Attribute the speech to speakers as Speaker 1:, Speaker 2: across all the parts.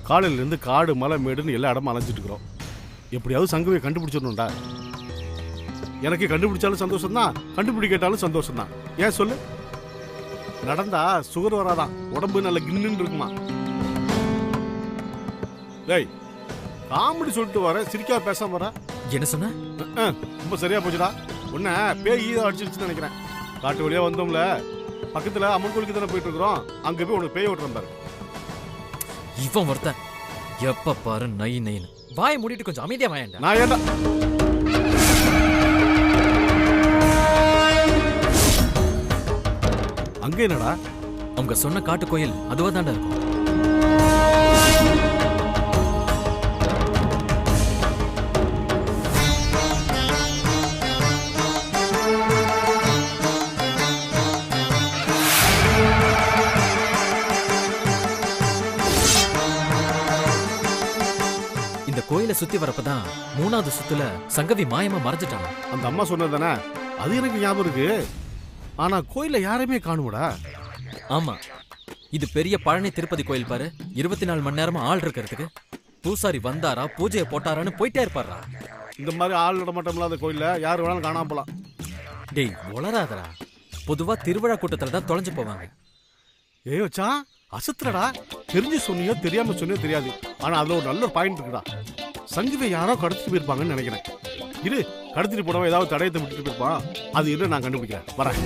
Speaker 1: காலையிலேருந்து காடு மலை மேடுன்னு எல்லா இடமும் அலைஞ்சிட்டு இருக்கிறோம். எப்படியாவது சங்கவியை கண்டுபிடிச்சிடணும்டா. எனக்கு கண்டுபிடிச்சாலும் சந்தோஷம் தான், கண்டுபிடிக்காட்டாலும் சந்தோஷம் தான். ஏன் சொல்லு? நடந்தா சுகர் வராதான், உடம்பு நல்ல கின்னு இருக்குமா. டேய், காமெடி சொல்லிட்டு வர, சிரிக்கா பேசாம வர.
Speaker 2: என்ன சொன்ன?
Speaker 1: ரொம்ப சரியா போச்சுடா. உன்ன பேய் ஈத அடிச்சிருச்சுன்னு நினைக்கிறேன். காட்டு வழியா வந்தோம்ல, பக்கத்துல அம்மன் கோயிலுக்கு தானே போயிட்டு இருக்கிறோம். அங்க போய் உனக்கு பேய் ஓட்டுறேன் பாரு.
Speaker 2: இவன் ஒருத்தன் எப்ப பாரு நை நைன்னு. வாயை மூடிட்டு கொஞ்சம் அமைதியா வாயண்டா.
Speaker 1: நான் ஏன்டா அங்க என்னடா?
Speaker 2: அவங்க சொன்ன காட்டு கோயில் அதுவா தாண்டா இருக்கும். இந்த கோயிலை சுத்தி வரப்பதான் 3வது சுத்துல சங்கவி மாயமா மறைஞ்சிட்டாங்க.
Speaker 1: அந்த அம்மா சொன்னது தானே, அது எனக்கு ஞாபகம் இருக்கு. ஆனா கோயில யாரையுமே காணுமடா.
Speaker 2: ஆமா, இது பெரிய பழனி திருப்பதி கோயில் பாரு. 24 மணி நேரமா ஆள் இருக்கிறதுக்கு. பூசாரி வந்தாரா பூஜையை போட்டாரான்னு போயிட்டே இருப்பாரா.
Speaker 1: இந்த மாதிரி ஆள் நடமாட்டம் இல்லாத கோயில்ல யாரு வேணாலும் காணாம போலாம்.
Speaker 2: டேய் உளராதரா. பொதுவா திருவிழா கூட்டத்துல தான் தொலைஞ்சு போவாங்க.
Speaker 1: ஏய் வச்சா அசத்துறடா. தெரிஞ்சு சொன்னியோ தெரியாம சொன்னியோ தெரியாது, ஆனா அதுல ஒரு நல்ல பாயிண்ட் இருக்குடா. சங்கீவை யாரோ கடத்திட்டு போயிருப்பாங்கன்னு நினைக்கிறேன். இரு, கடத்திட்டு போனவன் ஏதாவது தடயத்தை விட்டுட்டு போயிருப்பான். அது என்ன நான் கண்டுபிடிக்கிறேன், வரேன்.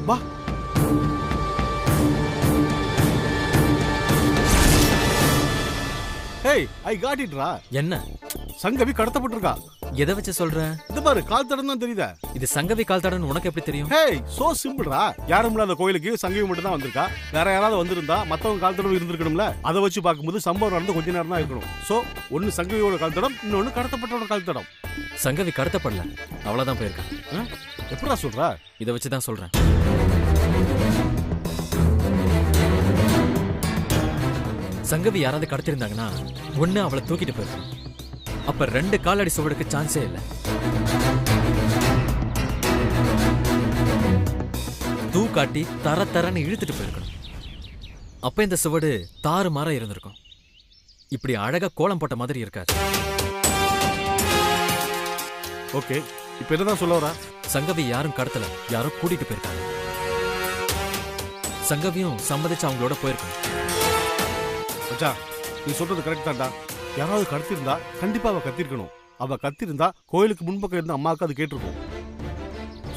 Speaker 1: வா. ஹேய், ஐ காட் இட் ரா.
Speaker 2: என்ன?
Speaker 1: சங்கவி கடத்தப்பட்டிருக்கா.
Speaker 2: எதை வச்சு சொல்ற?
Speaker 1: இது பாரு, கால் தடம் தான் தெரியுதா?
Speaker 2: இது சங்கவி கால் தடம்னு உனக்கு எப்படி தெரியும்?
Speaker 1: ஹேய், சோ சிம்பிள்ரா. யாரும் இல்லாத கோயிலுக்கு சங்கவி மட்டும் தான் வந்திருக்கா. வேற யாராவது வந்திருந்தா மத்தவங்க கால் தடம் இருந்திருக்கணும்ல. அதை வச்சு பார்க்கும்போது சம்பவம் நடந்து கொஞ்ச நேரம் தான் இருக்கணும். சோ ஒன்னு சங்கவியோட கால் தடம், இன்னொன்னு கடத்தப்பட்டோட கால் தடம்.
Speaker 2: சங்கவி கடத்தப்படல, அவ்வளவுதான் போயிருக்கா.
Speaker 1: எப்படா சொல்ற?
Speaker 2: இதை வச்சுதான் சொல்றேன். சங்கவி யாராவது கடத்திருந்தாங்கன்னா ஒண்ணு அவளை தூக்கிட்டு போயிருக்கும். அப்ப 2 காலடி சுவடுக்கு சான்ஸே இல்லை. தூக்காட்டி தரன்னு இழுத்துட்டு போயிருக்கணும். அப்ப இந்த சுவடு தாறு மாற இருந்திருக்கும். இப்படி அழகா கோலம் போட்ட மாதிரி இருக்காது.
Speaker 1: ஓகே, இப்ப என்னதான் சொல்ல வரா?
Speaker 2: சங்கவி யாரும் கடத்தல, யாரோ கூட்டிட்டு போயிருக்காங்க. சங்கவியும் சம்மதிச்சு அவங்களோட போயிருக்கணும்.
Speaker 1: நீ சொல்றது கரெக்ட் தான்டா. யாராவது கடத்திருந்தா கண்டிப்பா அவ கத்திருக்கணும். அவ கத்திருந்தா கோயிலுக்கு முன்பக்கம் இருந்த அம்மாவுக்கு அது கேட்டிருக்கும்.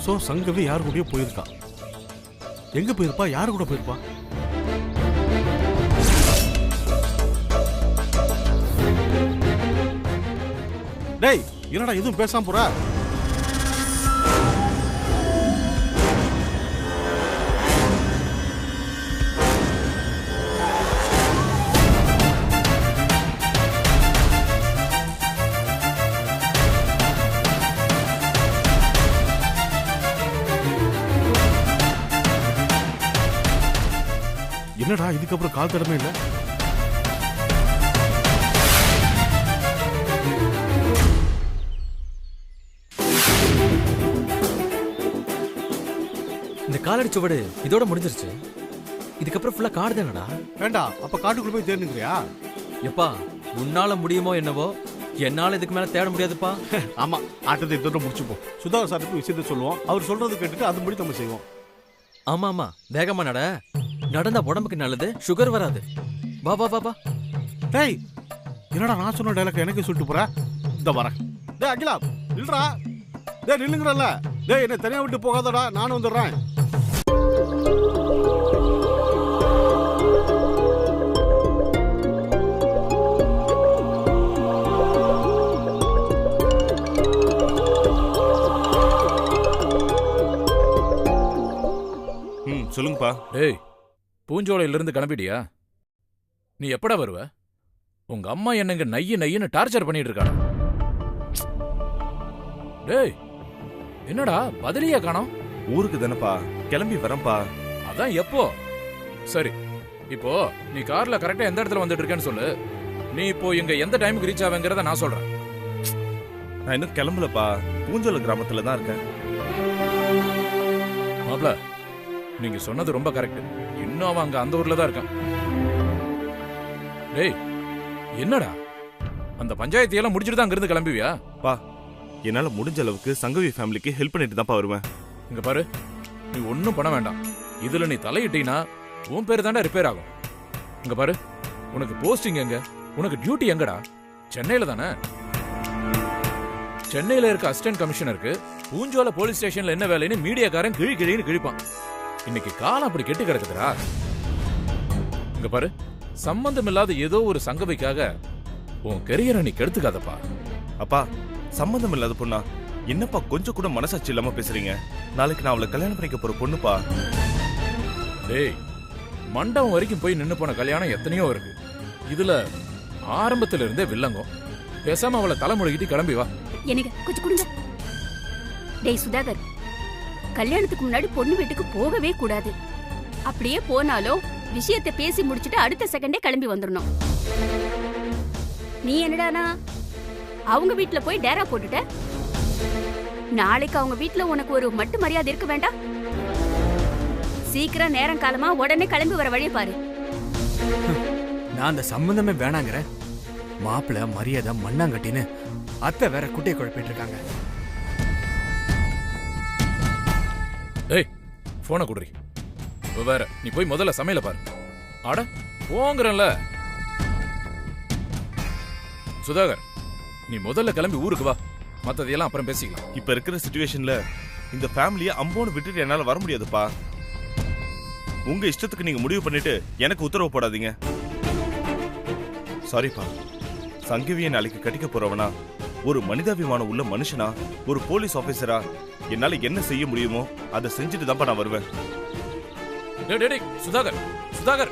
Speaker 1: சோ சங்கவி யாரு கூடயோ போயிருக்கா. எங்க போயிருப்பா? யாரு கூட போயிருப்பா? டேய், என்னடா எதுவும் பேசாம போற? என்னடா இதுக்கப்புறம் கால் தடமே இல்ல?
Speaker 2: இந்த காலடி சுவடு இதோட முடிஞ்சிருச்சு. இதுக்கப்புறம் ஃபுல்லா காடு தானடா.
Speaker 1: வேண்டா, அப்ப காட்டுக்குள்ள போய் தேடுங்கறியா?
Speaker 2: எப்பா, உன்னால முடியுமோ என்னவோ, என்னால இதுக்கு மேல தேட முடியாதுப்பா.
Speaker 1: ஆமா, ஆட்டத்தை இதோட முடிச்சுப்போம். சுதாகர் சாருக்கு விஷயத்தை சொல்லுவோம். அவர் சொல்றது கேட்டுட்டு அதுபடி நம்ம செய்வோம்.
Speaker 2: ஆமா ஆமா, வேகமா நட. நடந்தா உடம்புக்கு நல்லது, சுகர் வராது. வா வா வா வா.
Speaker 1: டேய், என்னடா நான் சொன்ன டயலாக் எனக்கு சொல்லிட்டு போற? இந்த வரேன். டேய் அகிலா, நில்றா. டேய் நில்லுங்கறல்ல. டேய் என்ன தனியா விட்டு போகாதடா, நானும் வந்துடுறேன்.
Speaker 3: சொல்லுங்கப்பா.
Speaker 4: டேய், பூஞ்சோலையில இருந்து கிளம்பிட்டியா? நீ எப்படா வருவ? உங்க அம்மா என்னங்க நையுன்னு டார்ச்சர் பண்ணிட்டு இருக்காடா. டேய், என்னடா பதிலியா காணோம்?
Speaker 3: ஊருக்கு தானப்பா, கிளம்பி வரேன்ப்பா.
Speaker 4: அதான் எப்போ? சரி, இப்போ நீ கார்ல கரெக்டா எந்த இடத்துல வந்துட்டு இருக்கேன்னு சொல்லு. நீ இப்போ இங்க எந்த டைமுக்கு ரீச் ஆவேங்கிறத நான் சொல்றேன்.
Speaker 3: நான் இன்னும் கிளம்பலப்பா, பூஞ்சோலை கிராமத்துல தான் இருக்கேன்.
Speaker 4: மாப்ள, நீங்க சொன்னது ரொம்ப கரெக்ட். இன்னும் அவன் அங்க அந்த ஊர்ல தான் இருக்கான். டேய், என்னடா அந்த பஞ்சாயத்தையெல்லாம் முடிச்சுட்டு தான் அங்கிருந்து கிளம்புவியா?
Speaker 3: பா, என்னால முடிஞ்ச அளவுக்கு சங்கவி ஃபேமிலிக்கு ஹெல்ப் பண்ணிட்டு தான்ப்பா வருவேன்.
Speaker 4: இங்க பாரு, நீ ஒன்னும் பண்ண வேண்டாம். இதுல நீ தலையிட்டீனா உன் பேரு தாண்டா ரிப்பேர் ஆகும். இங்க பாரு, உனக்கு போஸ்டிங் எங்க? உனக்கு டியூட்டி எங்கடா? சென்னையில தானே? சென்னையில இருக்க அசிஸ்டன்ட் கமிஷனருக்கு பூஞ்சோலை போலீஸ் ஸ்டேஷன்ல என்ன வேலைன்னு மீடியாக்காரன் கிழின்னு கிழிப்பான். இன்னைக்கு காலம் அப்படி கெட்டு கிடக்குதுடா. இங்க பாரு, சம்பந்தம் இல்லாத ஏதோ ஒரு சங்கவைக்காக உன் கெரியரை நீ கெடுத்துக்காதப்பா.
Speaker 3: அப்பா, சம்பந்தம் இல்லாத பொண்ணா? என்னப்பா கொஞ்சம் கூட மனசாட்சி இல்லாம பேசுறீங்க? நாளைக்கு நான் அவளை கல்யாணம் பண்ணிக்க போற பொண்ணுப்பா.
Speaker 4: டேய், மண்டபம் வரைக்கும் போய் நின்னு போன கல்யாணம் எத்தனையோ இருக்கு. இதுல ஆரம்பத்துல இருந்தே வில்லங்கம். பேசாம அவளை தலைமுறைகிட்டு கிளம்பி வா.
Speaker 5: எனக்கு கொஞ்சம் கொடுங்க. டேய் சுதாகர், கல்யாணத்துக்கு முன்னாடி பொண்ணு வீட்டுக்கு போகவே கூடாது. அப்படியே போனாலும் விஷயத்தை பேசி முடிச்சுட்டு அடுத்த செகண்டே கிளம்பி வந்துடணும். நீ என்னடானா அவங்க வீட்டுல போய் டேரா போட்டுட்ட. நாளைக்கு அவங்க வீட்டுல உனக்கு ஒரு மட்டு மரியாதை இருக்க வேண்டாம்? சீக்கிரம் நேரம் காலமா உடனே கிளம்பி வர வழியை பாரு.
Speaker 6: நான் அந்த சம்பந்தமே வேணாங்கிறேன். மாப்பிள்ள மரியாதை மண்ணாங்கட்டின்னு அத்தை வேற குட்டையை குழப்பிட்டு இருக்காங்க.
Speaker 4: டேய், போனை குடுறி. வேற நீ போய் முதல்ல சமையல பாரு. அட போங்கறல. சுதாகர், நீ முதல்ல கிளம்பி ஊருக்கு வா. மத்ததையெல்லாம் அப்புறம் பேசிக்கலாம்.
Speaker 3: இப்ப இருக்கிற சிச்சுவேஷன்ல இந்த ஃபேமிலியை அம்போன்னு விட்டுட்டு என்னால வர முடியாதுப்பா. உங்க இஷ்டத்துக்கு நீங்க முடிவு பண்ணிட்டு எனக்கு உத்தரவு போடாதீங்க. சாரிப்பா. சங்கவியை நாளைக்கு கட்டிக்க போறவனா, ஒரு மனிதாபிமானம் உள்ள மனுஷனா, ஒரு போலீஸ் ஆபீசரா என்னால என்ன செய்ய முடியுமோ அதை செஞ்சுட்டு தான்ப்பா நான் வருவேன்.
Speaker 4: டேய் சுதாகர், சுதாகர்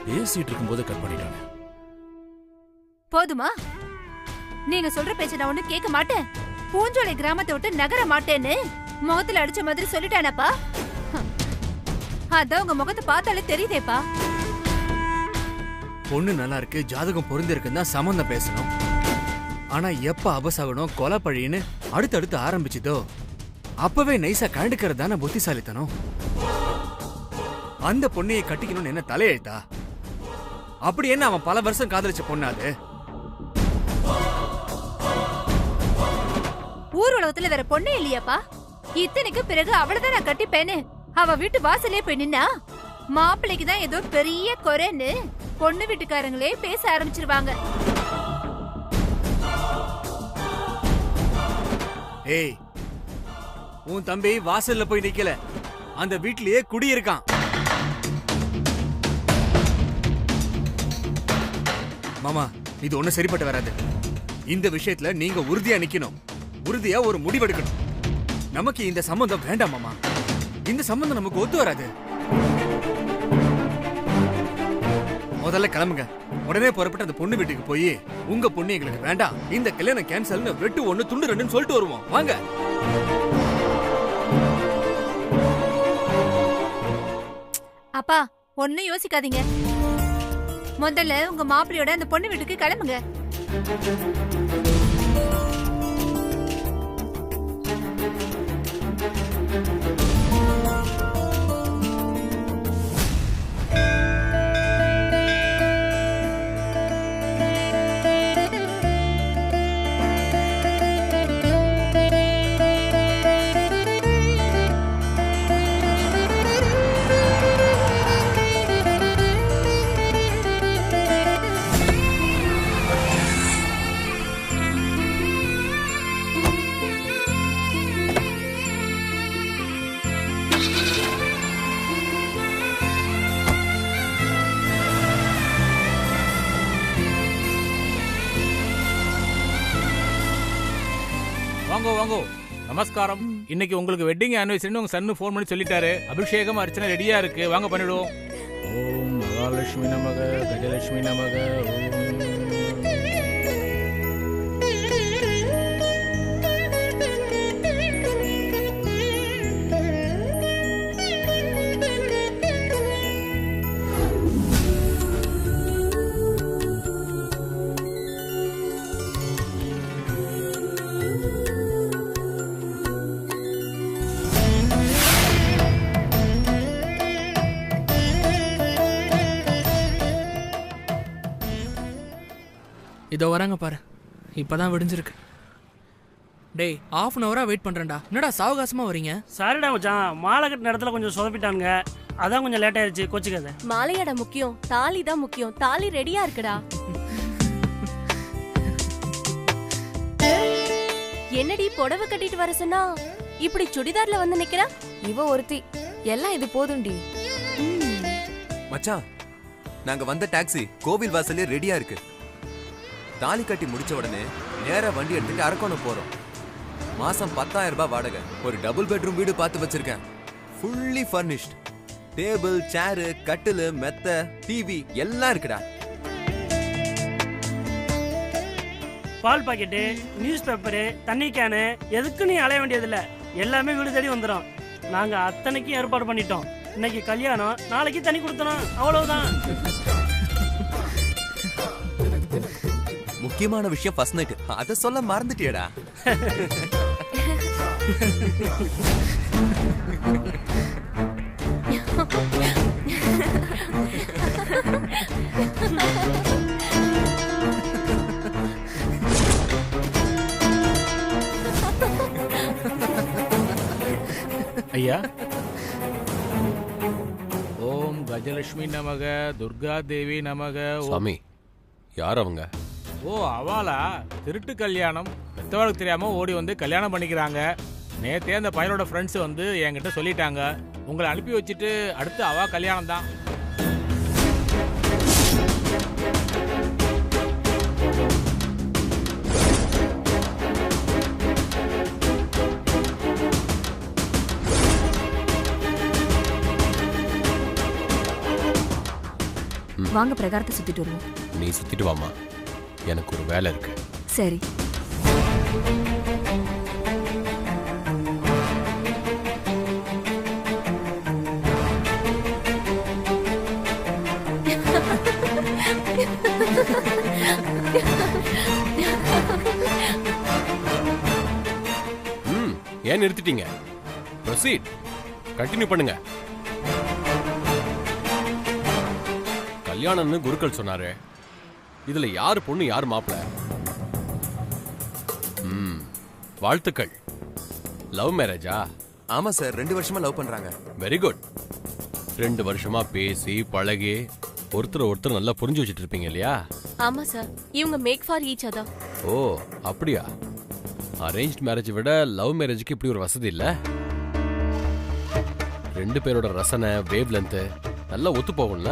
Speaker 4: பேசிட்டு இருக்கும்போது கட் பண்ணிட்டானே.
Speaker 7: போதுமா? நீங்க சொல்ற பேச்ச நான் ஒண்ணு கேட்க மாட்டேன். பூஞ்சோலை கிராமத்தை விட்டு நகர மாட்டேன்னு முகத்துல அடிச்ச மாதிரி சொல்லிட்டானப்பா. அதான் உங்க முகத்தை பார்த்தாலே தெரியுதேப்பா.
Speaker 6: பொண்ணு நல்லா இருக்கு, ஜாதகம் பொருந்திருக்குன்னு தான் சம்பந்தம் பேசணும். ஆனா எப்ப அபசகனம் கொலை பழின்னு அடுத்தடுத்து ஆரம்பிச்சுதோ அப்பவே நைசா கண்டுக்கிறது தானே புத்திசாலித்தனம். அந்த பொண்ணையை கட்டிக்கணும்னு என்ன தலையெழுத்தா? அப்படி என்ன அவன் பல வருஷம் காதலிச்ச பொண்ணாது?
Speaker 7: ஊர் உலகத்துல வேற பொண்ணே இல்லையாப்பா? இத்தனைக்கு பிறகு அவளதான் நான் கட்டிப்பேன்னு அவ வீட்டு வாசலே போய் நின்னா மாப்பிள்ளைக்கு தான் ஏதோ பெரிய குறைன்னு பொண்ணு வீட்டுக்காரங்களே பேச ஆரம்பிச்சிருவாங்க.
Speaker 6: ஏய், உன் தம்பி வாசல்ல போய் நிக்கல, அந்த வீட்லயே குடியிருக்கான். மாமா, இது ஒண்ணு சரிப்பட்டு வராது. இந்த விஷயத்துல நீங்க உறுதியா நிக்கணும். உறுதியா ஒரு முடிவெடுக்கணும். நமக்கு இந்த சம்பந்தம் வேண்டாம் மாமா. இந்த சம்பந்தம் நமக்கு ஒத்து வராது. முதல்ல கிளம்புங்க. உடனே புறப்பட்டு அந்த பொண்ணு வீட்டுக்கு போய் உங்க பொண்ணு எங்களுக்கு வேண்டாம், இந்த கல்யாணம் கேன்சல்னு வெட்டு ஒண்ணு துண்டு ரெண்டுன்னு சொல்லிட்டு வருவோம். வாங்க.
Speaker 7: அப்பா, ஒன்னும் யோசிக்காதீங்க. முதல்ல உங்க மாப்பிள்ளையோட அந்த பொண்ணு வீட்டுக்கு கிளம்புங்க.
Speaker 4: வாங்கோ வாங்கோ நமஸ்காரம். இன்னைக்கு உங்களுக்கு வெட்டிங் ஆனிவர்சரின்னு உங்க சன்னு ஃபோன் பண்ணி சொல்லிட்டாரு. அபிஷேகம் அர்ச்சனை ரெடியா இருக்கு, வாங்க பண்ணிடுவோம். ஓம் மகாலட்சுமி நமக, கஜலட்சுமி நமக.
Speaker 8: இதோ வராங்க பாரு, இப்பதான் விடிஞ்சிருக்கு. டேய், ½ அன் ஹவரா வெயிட் பண்றேன்டா. என்னடா சாவகாசமா வரீங்க?
Speaker 9: சாரிடா மச்சான், மாலை கட்டின இடத்துல கொஞ்சம் சொதப்பிட்டானுங்க, அதான் கொஞ்சம் லேட் ஆயிருச்சு, கோச்சுக்காத.
Speaker 10: மாலையாடா முக்கியம், தாலி தான் முக்கியம். தாலி ரெடியா இருக்குடா. என்னடி புடவை கட்டிட்டு வர சொன்னா இப்படி சுடிதார்ல வந்து நிக்கிறா?
Speaker 7: இவ ஒருத்தி, எல்லாம் இது போதும்டி.
Speaker 11: மச்சான், நாங்க வந்த டாக்ஸி கோவில் வாசல்லே ரெடியா இருக்கு. தாலி கட்டி முடிச்ச உடனே நேரா வண்டி எடுத்துட்டு அரக்கோணம் போறோம். மாசம் 10,000 ரூபாய் வாடகை. ஒரு டபுள் பெட்ரூம் வீடு பார்த்து வச்சிருக்கேன். Fully furnished. டேபிள், சேரு, கட்டிலு, மெத்த, டிவி எல்லாம் இருக்குடா.
Speaker 9: பால் பாக்கெட்டு, நியூஸ் பேப்பரு, தண்ணி கேனு, எதுக்கும் நீ அலைய வேண்டியதில்ல, எல்லாமே வீடு தேடி வந்துடும். நாங்க அத்தனைக்கும் ஏற்பாடு பண்ணிட்டோம். இன்னைக்கு கல்யாணம், நாளைக்கு தண்ணி கொடுத்தோம், அவ்வளவுதான்.
Speaker 11: முக்கியமான விஷயம் ஃபர்ஸ்ட் நைட், அத சொல்ல மறந்துட்டியடா.
Speaker 4: ஐயா, ஓம் கஜலட்சுமி நமக, துர்கா தேவி நமக.
Speaker 12: சாமி, யார் அவங்க?
Speaker 4: ஓ, அவாளா? திருட்டு கல்யாணம், பெத்தவளுக்கு தெரியாம ஓடி வந்து கல்யாணம் பண்ணிக்கிறாங்க. நேத்தே அந்த பையனோட ஃப்ரெண்ட்ஸ் வந்து என்கிட்ட சொல்லிட்டாங்க, உங்களை அனுப்பி வச்சுட்டு அடுத்து அவா கல்யாணம் தான்.
Speaker 10: வாங்க பிரகாரத்தை சுத்திட்டு வருவோம்.
Speaker 12: நீ சுத்திட்டு வாமா, எனக்கு ஒரு வேலை இருக்கு.
Speaker 10: சரி.
Speaker 12: ஏன் நிறுத்திட்டீங்க? ப்ரொசீட், கண்டினியூ பண்ணுங்க. கல்யாணம்னு குருக்கள் சொன்னாரு. இதுல யார் பொண்ணு யார் மாப்பிள்ள? வாழ்த்துக்கள். லவ் மேரேஜா?
Speaker 11: ஆமா சார், 2 வருஷமா லவ் பண்றாங்க.
Speaker 12: Very good. 2 வருஷமா பேசி பழகி ஒருத்தர் நல்லா புரிஞ்சு வச்சுட்டு இருப்பீங்க இல்லையா?
Speaker 10: ஆமா சார், இவங்க மேக் ஃபார் ஈச் அதர்.
Speaker 12: ஓ, அப்படியா? அரேஞ்ச் மேரேஜ் விட லவ் மேரேஜுக்கு இப்படி ஒரு வசதி இல்ல. 2 பேரோட ரசனை, வேவ் லென்த் நல்லா ஒத்து போகும்ல.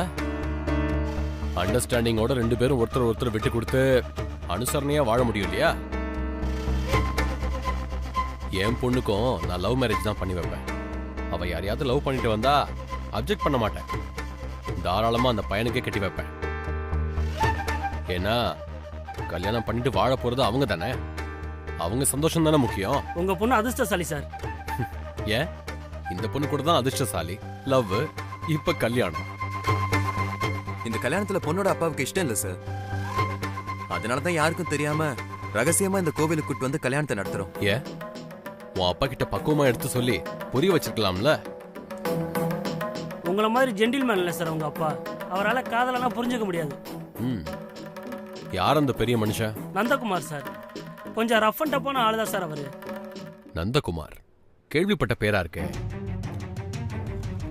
Speaker 12: அண்டர்ஸ்டாண்டிங்கோட 2 பேரும் ஒருத்தர் விட்டு கொடுத்து அனுசரணையா வாழ முடியும் இல்லையா? என் பொண்ணுக்கும் நான் லவ் மேரேஜ் தான் பண்ணி வைப்பேன். அவ யாரையாவது லவ் பண்ணிட்டு வந்தா அப்ஜெக்ட் பண்ண மாட்டேன். தாராளமா அந்த பையனுக்கே கட்டி வைப்பேன். ஏன்னா கல்யாணம் பண்ணிட்டு வாழ போறது அவங்க தானே. அவங்க சந்தோஷம் தானே முக்கியம்.
Speaker 9: உங்க பொண்ணு அதிர்ஷ்டசாலி சார்.
Speaker 12: ஏன், இந்த பொண்ணு கூட தான் அதிர்ஷ்டசாலி. லவ், இப்ப கல்யாணம்.
Speaker 11: இந்த கல்யாணத்துல பொண்ணோட அப்பாவுக்கு இஷ்டம் இல்ல சார். அதனாலதான் யாருக்கும் தெரியாம ரகசியமா இந்த கோவிலுக்கு கூட்டு வந்து கல்யாணத்தை நடத்துறோம்.
Speaker 12: ஏன், உன் அப்பா கிட்ட பக்குவமா எடுத்து சொல்லி புரிய வச்சிருக்கலாம்ல.
Speaker 9: உங்களை மாதிரி ஜென்டில்மேன் இல்ல சார் உங்க அப்பா. அவரால் காதலெல்லாம் புரிஞ்சுக்க முடியாது.
Speaker 12: யார் அந்த பெரிய மனுஷன்?
Speaker 9: நந்தகுமார் சார். கொஞ்சம் ரஃப் அண்ட் டப்பான ஆளுதான் சார் அவரு.
Speaker 12: நந்தகுமார், கேள்விப்பட்ட பேரா இருக்கே.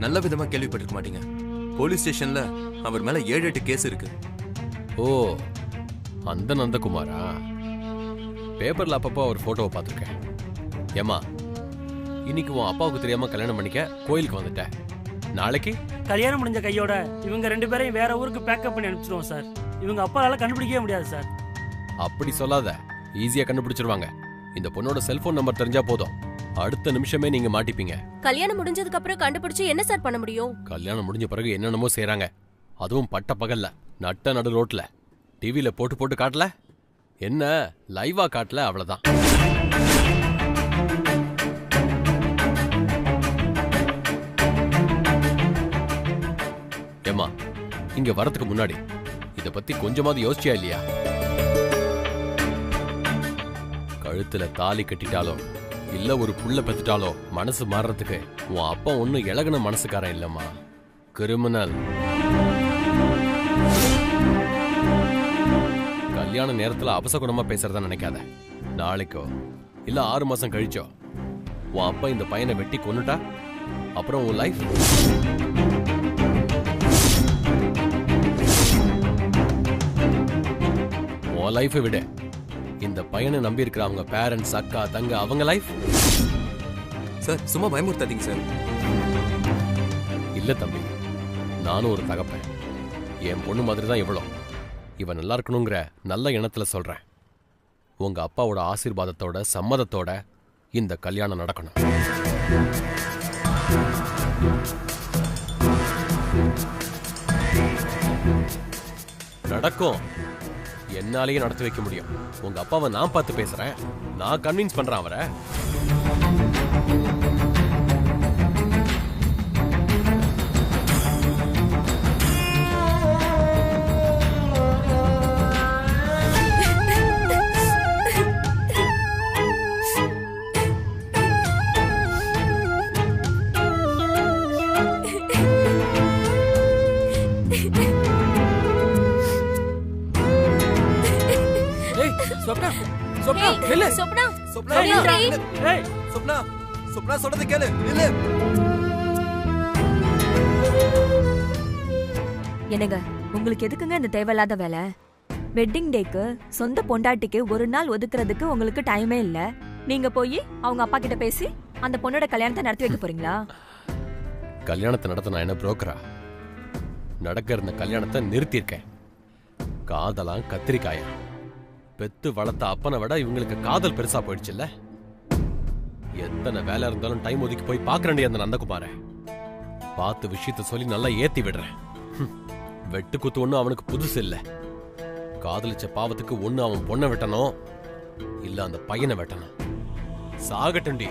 Speaker 11: நல்ல விதமா கேள்விப்பட்டிருக்க மாட்டீங்க. போலீஸ் ஸ்டேஷன்ல அவர் மேல 7-8 கேஸ் இருக்கு.
Speaker 12: ஓ, அந்த நந்தகுமாரா? பேப்பர்ல அப்பப்போ அவர் போட்டோவை பார்த்துருக்கேன். ஏமா, இன்னைக்கு உன் அப்பாவுக்கு தெரியாம கல்யாணம் பண்ணிக்க கோயிலுக்கு வந்துட்டேன். நாளைக்கு
Speaker 9: கல்யாணம் முடிஞ்ச கையோட இவங்க 2 பேரையும் வேற ஊருக்கு பேக்கப் பண்ணி அனுப்பிச்சிருவோம் சார். இவங்க அப்பாவால கண்டுபிடிக்கவே முடியாது சார்.
Speaker 12: அப்படி சொல்லாத, ஈஸியா கண்டுபிடிச்சிருவாங்க. இந்த பொண்ணோட செல்போன் நம்பர் தெரிஞ்சா போதும், அடுத்த நிமிஷமே நீங்க மாட்டிப்பீங்க.
Speaker 10: கல்யாணம் முடிஞ்சதுக்கு அப்புறம் கண்டுபிடிச்சு என்ன சார் பண்ண முடியும்?
Speaker 12: கல்யாணம் முடிஞ்ச பிறகு என்னென்னமோ செய்றாங்க, அதுவும் பட்ட பகல்ல, நட்ட நடு ரோட்ல. டிவியில போட்டு போட்டு காட்டல, என்ன லைவா காட்டல, அவ்வளவுதான். ஏமா, இங்க வரதுக்கு முன்னாடி இத பத்தி கொஞ்சமாவது யோசிச்சியா இல்லையா? கழுத்துல தாலி கட்டிட்டாலோ இல்ல ஒரு புள்ள பெத்துட்டாலோ மனசு மாறுறதுக்கு உன் அப்பா ஒண்ணு இலகுன மனசுக்காரன் இல்லம்மா, கிரிமினல். கல்யாண நேரத்துல அபசகுணமா பேசுறதா நினைக்காத. நாளைக்கோ இல்ல 6 மாசம் கழிச்சோ உன் அப்பா இந்த பையனை வெட்டி கொன்னுட்டா அப்புறம் உன் லைஃப். உன் லைஃபை விட இந்த பையனை நம்பி இருக்கிற அவங்க பேரண்ட்ஸ், அக்கா, தங்க, அவங்க லைஃப்.
Speaker 11: சார் சும்மா பயமுறுத்தாதீங்க சார்.
Speaker 12: இல்ல தம்பி, நானும் ஒரு தகப்பேன். என் பொண்ணு மாதிரி தான் இவ்வளோ. இவன் நல்லா இருக்கணுங்கிற நல்ல எண்ணத்துல சொல்றேன். உங்க அப்பாவோட ஆசீர்வாதத்தோட சம்மதத்தோட இந்த கல்யாணம் நடக்கணும். நடக்கும். என்னாலேயே நடத்தி வைக்க முடியும். உங்க அப்பாவை நான் பார்த்து பேசுறேன், நான் கன்வின்ஸ் பண்றேன் அவரை.
Speaker 6: சொப்னா, சொப்னா, நில்லு.
Speaker 10: சொப்னா,
Speaker 11: சொப்னா, சொப்னா, சொப்னா சொல்றது கேளு, நில்லு.
Speaker 13: என்னங்க, உங்களுக்கு எதுக்குங்க இந்த தேவையில்லாத வேலை? வெட்டிங் டேக்கு சொந்த பொண்டாட்டிக்கு ஒரு நாள் ஒதுக்குறதுக்கு உங்களுக்கு டைமே இல்ல. நீங்க போய் அவங்க அப்பா கிட்ட பேசி அந்த பொண்ணோட கல்யாணத்தை நடத்தி வைக்க போறீங்களா?
Speaker 12: கல்யாணத்தை நடத்த நான் என்ன புரோக்கரா? நடக்க இருந்த கல்யாணத்தை நிறுத்தியிருக்கேன். காதலாம் கத்திரிக்காயா? பெத்து வளர்த்த அப்பனை விட இவங்களுக்கு காதல் பெருசா போயிடுச்சுல்ல. எத்தனை வேலை இருந்தாலும் டைம் ஒதுக்கி போய் பாக்குறேன் அந்த நந்தகுமார. பார்த்து விஷயத்த சொல்லி நல்லா ஏத்தி விடுறேன். வெட்டு குத்து ஒண்ணு அவனுக்கு புதுசு இல்ல. காதலிச்ச பாவத்துக்கு ஒண்ணு அவன் பொண்ணை வெட்டணும், இல்ல அந்த பையனை வெட்டணும். சாகட்டுண்டி.